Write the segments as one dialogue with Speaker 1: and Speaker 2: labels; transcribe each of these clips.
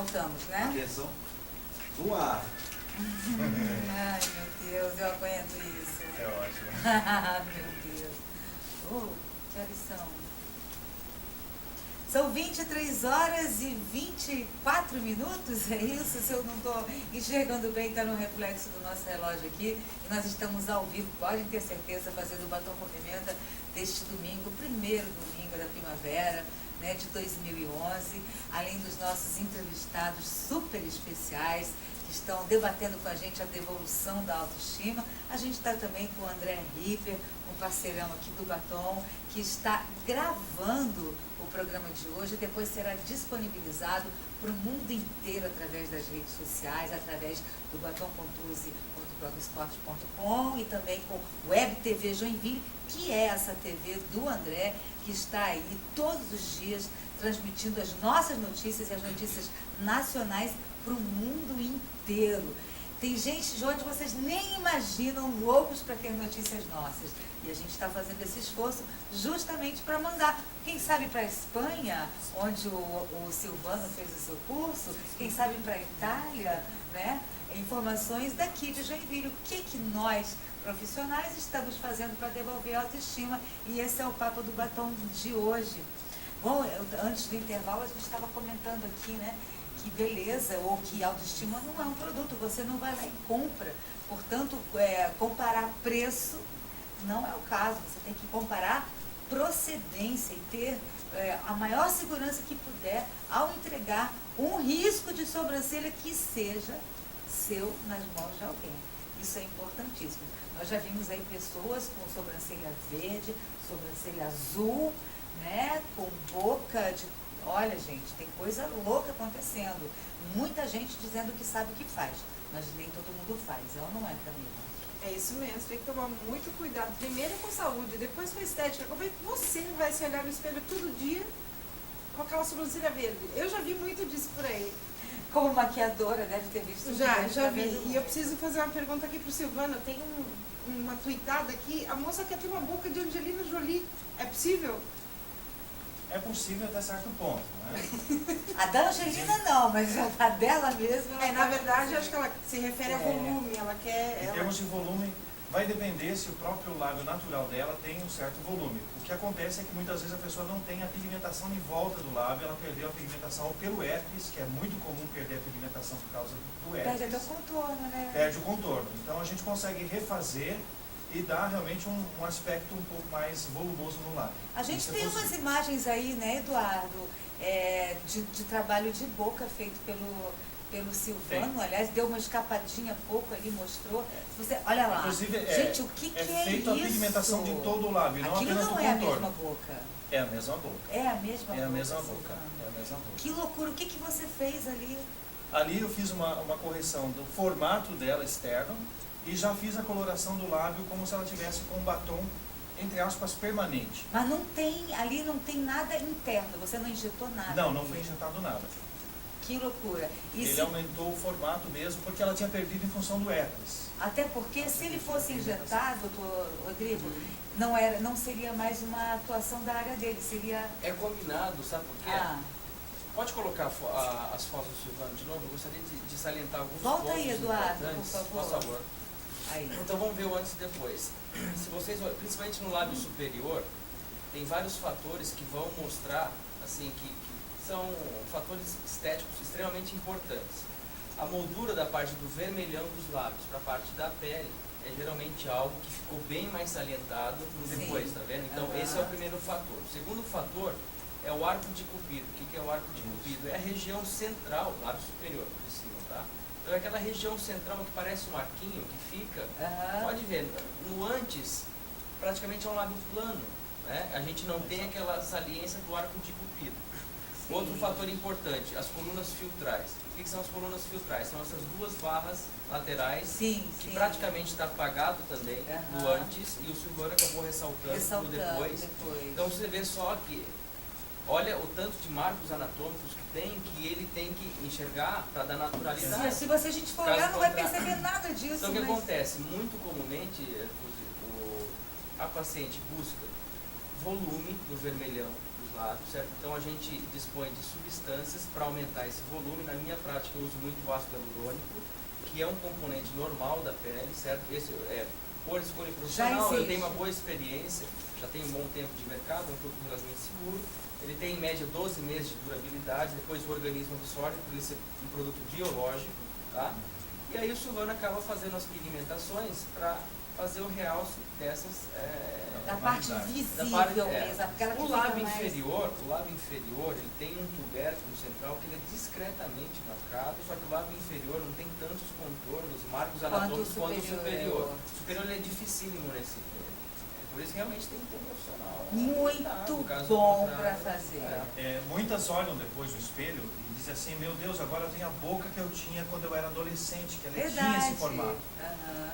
Speaker 1: Voltamos, né?
Speaker 2: Atenção. No ar.
Speaker 1: Ai, meu Deus, eu aguento isso.
Speaker 3: É ótimo.
Speaker 1: Meu Deus. Que horas são? São 23 horas e 24 minutos, é isso? Se eu não estou enxergando bem, está no reflexo do nosso relógio aqui. E nós estamos ao vivo, podem ter certeza, fazendo o Batom com Pimenta deste domingo, o primeiro domingo da primavera, né, de 2011, além dos nossos entrevistados super especiais, que estão debatendo com a gente a devolução da autoestima. A gente está também com o André Ripper, um parceirão aqui do Batom, que está gravando o programa de hoje, depois será disponibilizado para o mundo inteiro através das redes sociais, através do batomcontursi.blogspot.com e também com Web TV Joinville, que é essa TV do André, que está aí todos os dias transmitindo as nossas notícias e as notícias nacionais para o mundo inteiro. Tem gente de onde vocês nem imaginam, loucos para ter notícias nossas. E a gente está fazendo esse esforço justamente para mandar, quem sabe para a Espanha, onde o Silvano fez o seu curso, quem sabe para a Itália, né? Informações daqui de Joinville. O que nós, profissionais, estamos fazendo para devolver a autoestima? E esse é o papo do Batom de hoje. Bom, antes do intervalo a gente estava comentando aqui, né? Que beleza, ou que autoestima não é um produto, você não vai lá e compra. Portanto, comparar preço não é o caso, você tem que comparar procedência e ter a maior segurança que puder ao entregar um risco de sobrancelha que seja seu nas mãos de alguém. Isso é importantíssimo. Nós já vimos aí pessoas com sobrancelha verde, sobrancelha azul, né, com boca de... Olha, gente, tem coisa louca acontecendo. Muita gente dizendo que sabe o que faz, mas nem todo mundo faz. Ela não é, Camila.
Speaker 4: É isso mesmo, tem que tomar muito cuidado. Primeiro com a saúde, depois com a estética. Como é que você vai se olhar no espelho todo dia com aquela sobrancelha verde? Eu já vi muito disso por aí.
Speaker 1: Como maquiadora, deve ter visto.
Speaker 4: Já vi. E eu preciso fazer uma pergunta aqui pro Silvano. Tem uma tuitada aqui. A moça quer ter uma boca de Angelina Jolie. É possível?
Speaker 3: É possível até certo ponto, né?
Speaker 1: A da Angelina não, mas a dela mesma...
Speaker 4: Na verdade, acho que ela se refere a volume. Ela quer...
Speaker 3: Em termos de volume, vai depender se o próprio lábio natural dela tem um certo volume. O que acontece é que muitas vezes a pessoa não tem a pigmentação em volta do lábio, ela perdeu a pigmentação pelo herpes, que é muito comum perder a pigmentação por causa do herpes.
Speaker 1: Perde até o contorno, né?
Speaker 3: Perde o contorno. Então a gente consegue refazer e dar realmente um aspecto um pouco mais volumoso no lábio.
Speaker 1: A gente tem umas imagens aí, né, Eduardo, de trabalho de boca feito pelo Silvano. Tem. Aliás, deu uma escapadinha pouco ali, mostrou. Você, olha lá.
Speaker 3: Inclusive,
Speaker 1: gente, o que é isso?
Speaker 3: É feito a pigmentação de todo o lábio, não
Speaker 1: aquilo
Speaker 3: apenas
Speaker 1: não
Speaker 3: do
Speaker 1: é
Speaker 3: contorno.
Speaker 1: a mesma boca.
Speaker 3: É a mesma boca.
Speaker 1: É a mesma boca.
Speaker 3: É a mesma boca. É a mesma boca.
Speaker 1: Que loucura. O que você fez ali?
Speaker 3: Ali eu fiz uma correção do formato dela externo e já fiz a coloração do lábio como se ela tivesse com um batom, entre aspas, permanente.
Speaker 1: Mas ali não tem nada interno, você não injetou nada.
Speaker 3: Não foi injetado nada.
Speaker 1: Que loucura.
Speaker 3: Ele aumentou o formato mesmo porque ela tinha perdido em função do herpes.
Speaker 1: Até porque se ele fosse injetado, Rodrigo, não seria mais uma atuação da área dele, seria...
Speaker 5: É combinado, sabe por quê? Pode colocar as fotos do Silvano de novo? Eu gostaria de salientar alguns pontos
Speaker 1: importantes. Volta aí, Eduardo,
Speaker 5: por favor.
Speaker 1: Aí.
Speaker 5: Então vamos ver o antes e depois. Se vocês, principalmente no lábio superior, tem vários fatores que vão mostrar, assim, que são fatores estéticos extremamente importantes. A moldura da parte do vermelhão dos lábios para a parte da pele é geralmente algo que ficou bem mais salientado no depois, tá vendo? Então esse é o primeiro fator. O segundo fator é o arco de cupido. O que é o arco de cupido? É a região central, lábio superior, de cima, tá? Então é aquela região central que parece um arquinho que fica, pode ver, no antes praticamente é um lábio plano, né? A gente não tem aquela saliência do arco de cupido. Sim. Outro fator importante, as colunas filtrais. O que são as colunas filtrais? São essas duas barras laterais que praticamente está apagado também no antes e o Silvano acabou ressaltando no depois. Então você vê só que olha o tanto de marcos anatômicos que tem, que ele tem que enxergar para dar naturalidade.
Speaker 1: Se a gente for olhar, não vai perceber nada disso.
Speaker 5: Então o que acontece? Muito comumente a paciente busca volume do vermelhão dos lábios, certo? Então a gente dispõe de substâncias para aumentar esse volume. Na minha prática eu uso muito o ácido hialurônico, que é um componente normal da pele, certo? Esse por escolha profissional, eu tenho uma boa experiência, já tenho um bom tempo de mercado, é um produto relativamente seguro. Ele tem em média 12 meses de durabilidade, depois o organismo absorve por ele ser um produto biológico, tá? E aí o Silvano acaba fazendo as pigmentações para fazer o realce dessas...
Speaker 1: Da parte visível mesmo, aquela que
Speaker 5: o
Speaker 1: fica
Speaker 5: lábio
Speaker 1: mais...
Speaker 5: inferior, ele tem um tubérculo central que ele é discretamente marcado, só que o lábio inferior não tem tantos contornos, marcos anatômicos quanto o superior. O superior ele é dificílimo nesse... Por isso realmente tem que ter um profissional.
Speaker 1: Muito bom para fazer.
Speaker 3: Muitas olham depois no espelho e dizem assim, meu Deus, agora eu tenho a boca que eu tinha quando eu era adolescente, que ela tinha esse formato.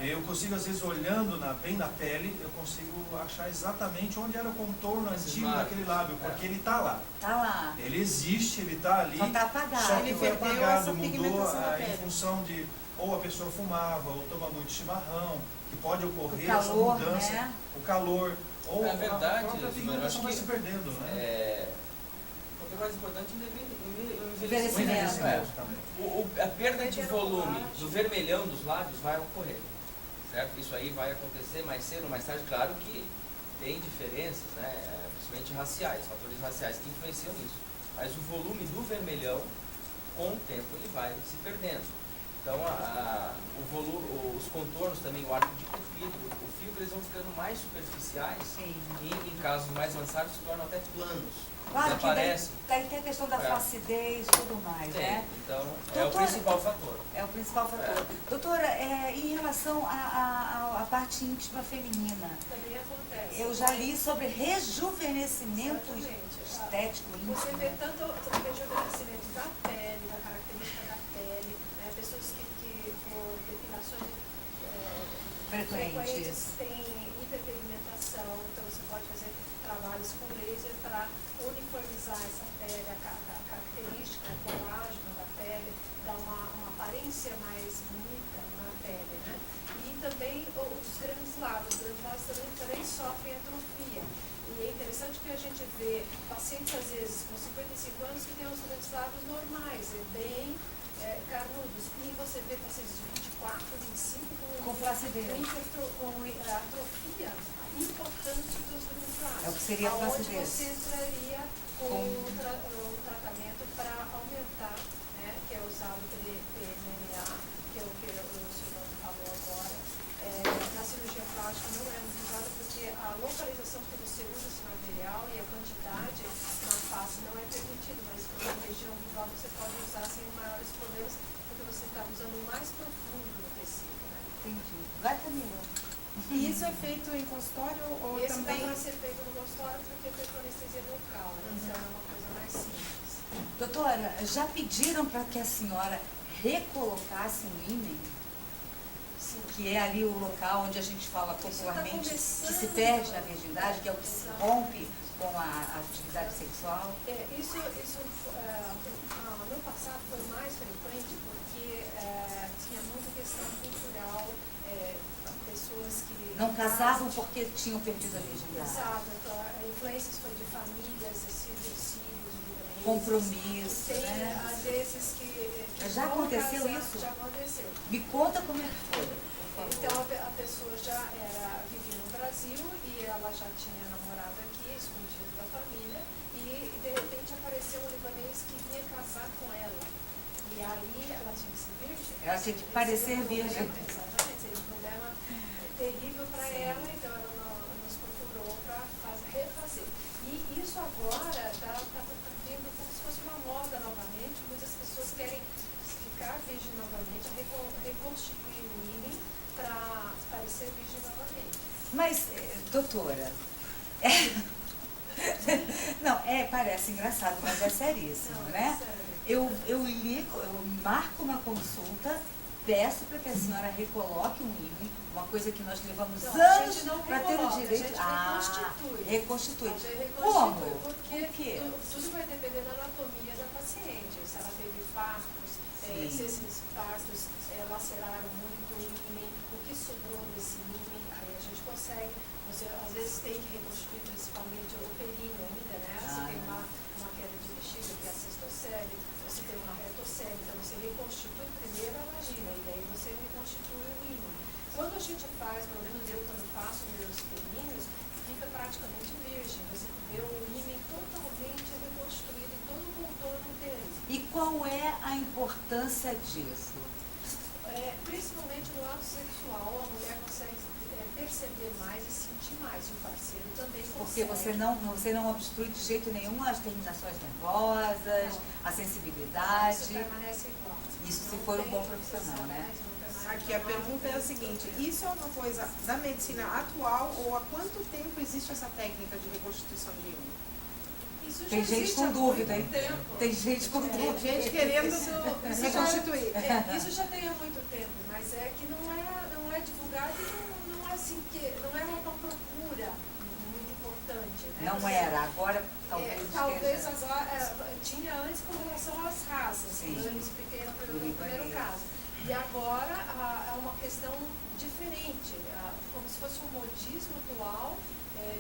Speaker 3: Eu consigo, às vezes, olhando bem na pele, eu consigo achar exatamente onde era o contorno antigo daquele lábio, porque ele está lá.
Speaker 1: Está lá.
Speaker 3: Ele existe, ele está ali.
Speaker 1: Só está apagado.
Speaker 3: Só que
Speaker 4: Ele
Speaker 3: foi
Speaker 4: perdeu
Speaker 3: apagado,
Speaker 4: essa
Speaker 3: mudou
Speaker 4: pigmentação da
Speaker 3: em
Speaker 4: pele.
Speaker 3: função de ou a pessoa fumava, ou toma muito chimarrão, que pode ocorrer
Speaker 1: O calor,
Speaker 3: essa mudança,
Speaker 1: né?
Speaker 3: o calor, ou
Speaker 5: É verdade,
Speaker 3: a própria
Speaker 5: eu acho
Speaker 3: pigmentação vai
Speaker 5: que
Speaker 3: se perdendo, né?
Speaker 5: O que é mais importante é o
Speaker 3: O
Speaker 5: envelhecimento.
Speaker 3: envelhecimento também.
Speaker 5: A perda de volume do vermelhão dos lábios vai ocorrer, certo? Isso aí vai acontecer mais cedo ou mais tarde, claro que tem diferenças, né? Principalmente raciais, fatores raciais que influenciam isso. Mas o volume do vermelhão, com o tempo, ele vai se perdendo. Então, os contornos também, o arco de cupido, o filtro, eles vão ficando mais superficiais.
Speaker 1: Sim.
Speaker 5: E em casos mais avançados se tornam até planos.
Speaker 1: Claro que
Speaker 5: Desaparecem.
Speaker 1: daí tem a questão da flacidez e tudo mais, né?
Speaker 5: Então, é
Speaker 1: Doutora,
Speaker 5: o principal fator.
Speaker 1: É o principal fator. Doutora, em relação à parte íntima feminina,
Speaker 6: Também acontece.
Speaker 1: eu já li sobre rejuvenescimento
Speaker 6: Exatamente.
Speaker 1: estético íntimo.
Speaker 6: Você vê tanto o rejuvenescimento da pele, da característica da pele, né? Pessoas que por depilações frequentes têm hiperpigmentação, então você pode fazer trabalhos com laser para uniformizar essa pele, a característica, o colágeno da pele, dar uma aparência mais bonita na pele, né? E também os grandes lábios também sofrem atrofia. E é interessante que a gente vê pacientes, às vezes, com 55 anos, que têm os grandes lábios normais, bem carnudos. E você vê pacientes de 24, 25
Speaker 1: Com flacidez.
Speaker 6: com atrofia importante dos grandes lábios.
Speaker 1: É o que seria a
Speaker 6: Aonde
Speaker 1: flacidez.
Speaker 6: você entraria com o tratamento para aumentar, né, que é usado pelo PMMA, que é o que o senhor falou agora. Na cirurgia plástica não é muito usado porque a localização que você usa esse material e a quantidade na face não é permitido, mas na região vulvar você pode usar sem maiores problemas, porque você está usando o mais profundo no tecido, né?
Speaker 1: Entendi. Vai, Camila.
Speaker 4: E isso é feito em consultório ou
Speaker 6: Esse
Speaker 4: também...
Speaker 6: dá para ser feito no consultório porque é feito com anestesia local, né? Então é uma coisa mais simples.
Speaker 1: Doutora, já pediram para que a senhora recolocasse um ímã?
Speaker 6: Sim.
Speaker 1: Que é ali o local onde a gente fala popularmente que se
Speaker 6: começando.
Speaker 1: perde na virgindade, que é o que se rompe com a atividade sexual.
Speaker 6: Isso no passado foi mais frequente porque tinha muita questão cultural, pessoas que...
Speaker 1: Não casavam porque tinham perdido a virgindade.
Speaker 6: Exato, então, a influência foi de famílias, filhos, libanês.
Speaker 1: Compromisso,
Speaker 6: Tem,
Speaker 1: né?
Speaker 6: às vezes que
Speaker 1: Já
Speaker 6: vão
Speaker 1: aconteceu
Speaker 6: casar,
Speaker 1: isso?
Speaker 6: Já aconteceu.
Speaker 1: Me conta como é que foi, por favor.
Speaker 6: Então a pessoa já vivia no Brasil e ela já tinha namorado aqui, escondido da família, e de repente apareceu um libanês que vinha casar com ela. E aí ela tinha que ser virgem.
Speaker 1: Ela tinha que parecer virgem.
Speaker 6: Exatamente, seria um problema terrível para ela, então ela nos procurou para refazer. E isso agora está vindo como se fosse uma moda novamente, muitas pessoas querem ficar virgem novamente, reconstituir o ímã para parecer virgem novamente.
Speaker 1: Mas, doutora, não, parece engraçado, mas é seríssimo,
Speaker 6: Não,
Speaker 1: né?
Speaker 6: é sério.
Speaker 1: Eu marco uma consulta, peço para que a senhora recoloque um ímã, uma coisa que nós levamos
Speaker 6: Não, a
Speaker 1: anos
Speaker 6: gente não
Speaker 1: para ter o
Speaker 6: recoloca,
Speaker 1: direito.
Speaker 6: a gente reconstitui.
Speaker 1: Reconstitui.
Speaker 6: A gente reconstitui
Speaker 1: Como?
Speaker 6: porque
Speaker 1: Por quê?
Speaker 6: tudo vai depender da anatomia da paciente. Se ela teve partos, se esses partos laceraram muito o ímã, o que sobrou desse ímã, aí a gente consegue Você às vezes tem que reconstruir principalmente o períneo ainda, né? Você tem uma queda de bexiga, que é a cistocele, você tem uma retocele, então você reconstitui primeiro a vagina e daí você reconstitui o ímen. Quando a gente faz, pelo menos eu quando faço meus perínneos, fica praticamente virgem. Você vê o ímen totalmente reconstruído em todo o contorno dele.
Speaker 1: E qual é a importância disso?
Speaker 6: Principalmente no ato sexual, a mulher consegue perceber mais e sentir mais. E o parceiro também
Speaker 1: Porque
Speaker 6: consegue.
Speaker 1: você não obstrui de jeito nenhum as terminações nervosas, a sensibilidade.
Speaker 6: Isso permanece igual.
Speaker 1: Isso se
Speaker 6: Não
Speaker 1: for um
Speaker 6: tem
Speaker 1: bom profissional, né?
Speaker 6: mas não permanece
Speaker 4: Aqui a
Speaker 6: igual.
Speaker 4: pergunta é a seguinte, isso é uma coisa da medicina atual ou há quanto tempo existe essa técnica de reconstituição de ímen?
Speaker 6: Isso já
Speaker 1: Tem gente
Speaker 6: existe
Speaker 1: com
Speaker 6: há
Speaker 1: dúvida,
Speaker 6: muito
Speaker 1: hein?
Speaker 6: tempo.
Speaker 1: Tem gente com
Speaker 4: Tem
Speaker 1: dúvida.
Speaker 4: gente querendo
Speaker 6: Isso
Speaker 4: se
Speaker 6: já-
Speaker 4: reconstituir.
Speaker 6: Isso já tem há muito tempo, mas é que não é divulgado e não é assim, não era uma procura muito importante. Né?
Speaker 1: Não era, agora talvez
Speaker 6: Talvez
Speaker 1: esteja.
Speaker 6: agora, tinha antes com relação às raças,
Speaker 1: Sim.
Speaker 6: como eu expliquei no
Speaker 1: Do
Speaker 6: primeiro
Speaker 1: libanês.
Speaker 6: caso. E agora é uma questão diferente, como se fosse um modismo atual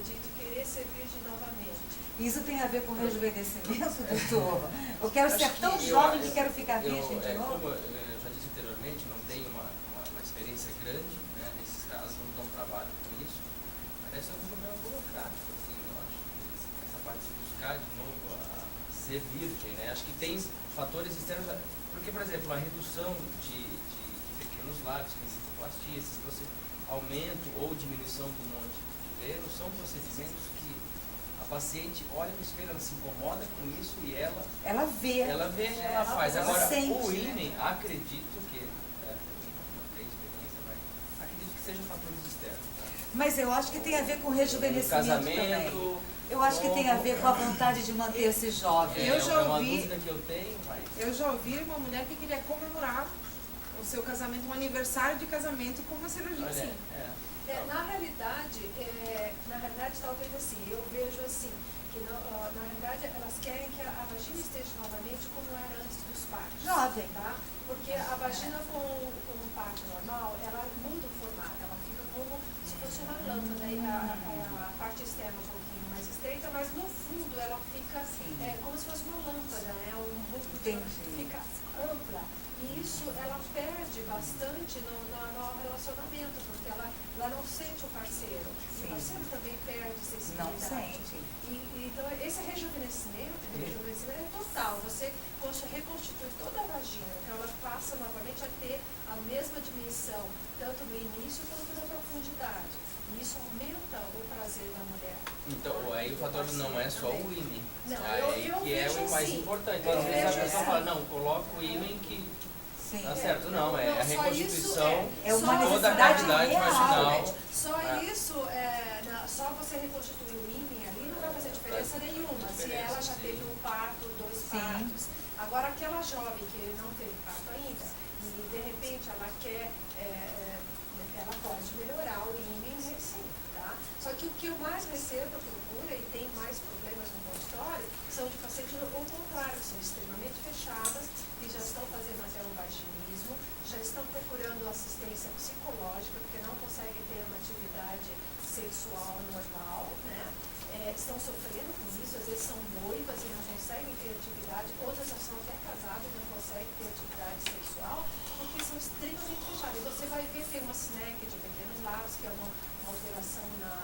Speaker 6: de querer ser virgem novamente.
Speaker 1: Isso tem a ver com rejuvenescimento, doutor? Eu quero ser
Speaker 5: Acho
Speaker 1: tão
Speaker 5: que
Speaker 1: jovem que quero ficar virgem de
Speaker 5: Como
Speaker 1: novo?
Speaker 5: eu já disse anteriormente, não tenho uma experiência grande, né, nesses casos, não trabalho com isso. Parece um problema burocrático, assim, eu acho. Essa parte de buscar de novo a ser virgem, né? Acho que tem fatores externos. Porque, por exemplo, a redução de pequenos lábios, rinoplastia, esses aumento ou diminuição do monte de Vênus, são procedimentos que a paciente olha no espelho, ela se incomoda com isso e ela
Speaker 1: vê.
Speaker 5: ela faz.
Speaker 1: ela
Speaker 5: Agora,
Speaker 1: sente,
Speaker 5: o
Speaker 1: né?
Speaker 5: ímen, acredito que, não tenho experiência, mas acredito que sejam fatores externos. Né?
Speaker 1: Mas eu acho que tem a ver com rejuvenescimento também.
Speaker 5: Casamento,
Speaker 1: Eu acho que tem a ver com a vontade de manter-se jovem.
Speaker 4: Eu já
Speaker 5: é uma
Speaker 4: ouvi-
Speaker 5: dúvida que eu tenho, mas...
Speaker 4: Eu já ouvi uma mulher que queria comemorar o seu casamento, um aniversário de casamento com uma cirurgia
Speaker 5: Olha,
Speaker 4: assim.
Speaker 6: Na realidade, talvez assim, eu vejo assim, que na realidade elas querem que a vagina esteja novamente como era antes dos partos.
Speaker 1: Jovem.
Speaker 6: Tá? Porque a vagina com um parto normal, ela muda o formato, ela fica como se fosse uma lâmpada, e a parte externa um pouquinho mais estreita, mas no fundo ela fica
Speaker 1: Sim.
Speaker 6: como se fosse uma lâmpada, né? Um bulbo
Speaker 1: Entendi.
Speaker 6: fica ampla. E isso ela perde bastante no relacionamento, porque ela não sente o parceiro. E
Speaker 1: Sim.
Speaker 6: o parceiro também perde
Speaker 1: Não
Speaker 6: sensibilidade.
Speaker 1: sente.
Speaker 6: Então, esse rejuvenescimento é total. Você reconstitui toda a vagina, então ela passa novamente a ter a mesma dimensão, tanto no início quanto na profundidade. E isso aumenta o prazer da mulher.
Speaker 5: Então, aí o fator não é só o ímen.
Speaker 6: Não,
Speaker 5: Aí
Speaker 6: eu
Speaker 5: que é
Speaker 6: vejo
Speaker 5: o mais
Speaker 6: assim.
Speaker 5: importante.
Speaker 6: Eu
Speaker 5: Às vezes a
Speaker 6: vejo
Speaker 5: pessoa
Speaker 6: assim.
Speaker 5: fala, não, coloca o ímen que
Speaker 1: Sim.
Speaker 5: tá certo. Não, é a
Speaker 6: só
Speaker 5: reconstituição,
Speaker 1: É uma
Speaker 6: só
Speaker 5: toda a
Speaker 1: necessidade
Speaker 5: cavidade
Speaker 1: real.
Speaker 5: vaginal.
Speaker 6: Só
Speaker 5: É.
Speaker 6: isso, só você reconstituir o ímen ali não vai fazer diferença nenhuma. Se
Speaker 5: diferença,
Speaker 6: ela já
Speaker 5: sim.
Speaker 6: teve um parto, 2
Speaker 1: Sim.
Speaker 6: partos. Agora, aquela jovem que não teve parto ainda, e de repente ela quer, ela pode melhorar o ímen, sim, tá? Só que o que eu mais recebo, procura e tem mais problemas no consultório, são de pacientes ao contrário, que são extremamente fechadas, que já estão fazendo até o vaginismo, já estão procurando assistência psicológica, porque não conseguem ter uma atividade sexual normal, né? Estão sofrendo com isso, às vezes são noivas e não conseguem ter atividade, outras já são até casadas e não conseguem ter atividade sexual, porque são extremamente fechadas. E você vai ver, tem uma SNEC de pequenos lábios, que é uma alteração na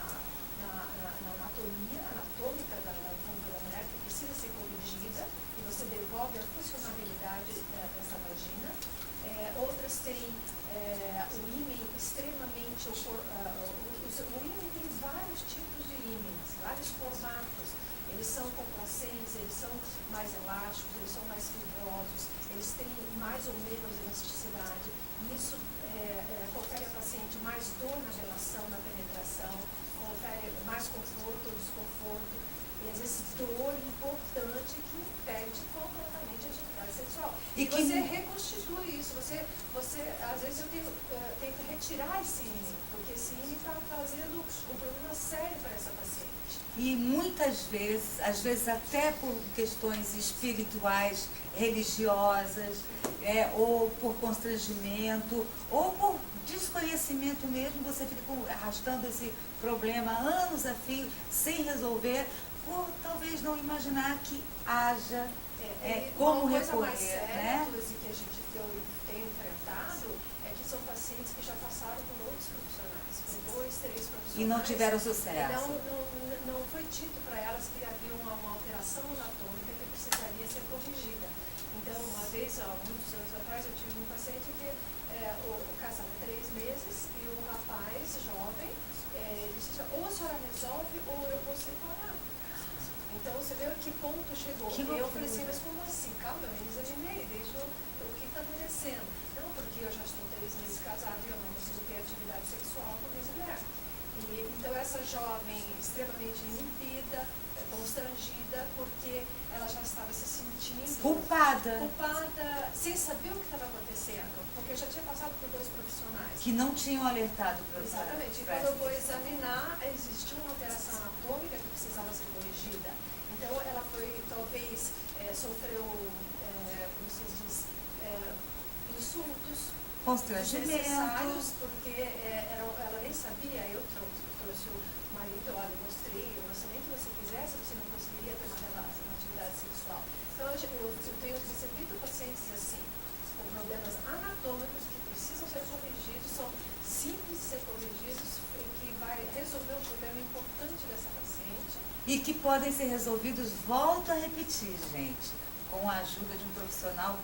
Speaker 6: anatomia anatômica da vulva da mulher, que precisa ser corrigida, e você devolve a funcionalidade dessa vagina. Outras têm o ímen extremamente... O ímen tem vários tipos de ímens, vários formatos. Eles são complacentes, eles são mais elásticos, eles são mais fibrosos, eles têm mais ou menos elasticidade. E isso confere a paciente mais dor na relação, na penetração, confere mais conforto ou desconforto. E às vezes dor importante que impede completamente a atividade sexual.
Speaker 1: E
Speaker 6: E
Speaker 1: que-
Speaker 6: você reconstitui isso. Às vezes eu tento retirar esse ímen, porque esse ímen está trazendo um problema sério para essa paciente.
Speaker 1: E muitas vezes, às vezes até por questões espirituais, religiosas, ou por constrangimento, ou por desconhecimento mesmo, você fica arrastando esse problema anos a fio, sem resolver, por talvez não imaginar que haja como
Speaker 6: uma coisa
Speaker 1: recorrer,
Speaker 6: mais séria,
Speaker 1: né?
Speaker 6: Luzi, que eu tenho enfrentado, é que são pacientes que já passaram por outros profissionais, com 2, 3 profissionais.
Speaker 1: E não tiveram sucesso.
Speaker 6: Não foi dito para elas que havia uma alteração anatômica que precisaria ser corrigida. Então, uma vez, há muitos anos atrás, eu tive um paciente que o casado 3 meses e o rapaz jovem disse: ou a senhora resolve ou eu vou separar. Então, você vê a que ponto chegou. E eu falei assim: mas como assim? Calma, eu me examinei, deixa o que está acontecendo. Não, porque eu já estou 3 meses casado e eu não consigo ter atividade sexual com minha mulher. Então, essa jovem extremamente inimbida, constrangida, porque ela já estava se sentindo
Speaker 1: Culpada,
Speaker 6: sem saber o que estava acontecendo, porque eu já tinha passado por 2 profissionais.
Speaker 1: que não tinham alertado para o
Speaker 6: Exatamente. E quando eu vou examinar, existiu uma alteração anatômica que precisava ser corrigida. Então, ela foi, talvez, sofreu, como se diz, insultos desnecessários,
Speaker 1: constrangimento.
Speaker 6: porque ela nem sabia. Eu trouxe o marido, olha, mostrei, o orçamento que você quisesse, você não conseguiria ter uma atividade sexual. Então, eu tenho recebido pacientes assim, com problemas anatômicos que precisam ser corrigidos, são simples de ser corrigidos, e que vai resolver um problema importante dessa paciente.
Speaker 1: E que podem ser resolvidos, volto a repetir, gente, com a ajuda de um profissional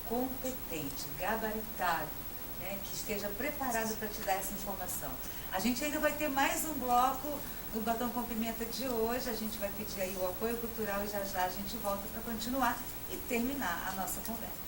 Speaker 1: competente, gabaritado, né, que esteja preparado para te dar essa informação. A gente ainda vai ter mais um bloco do Batom com Pimenta de hoje, a gente vai pedir aí o apoio cultural e já já a gente volta para continuar e terminar a nossa conversa.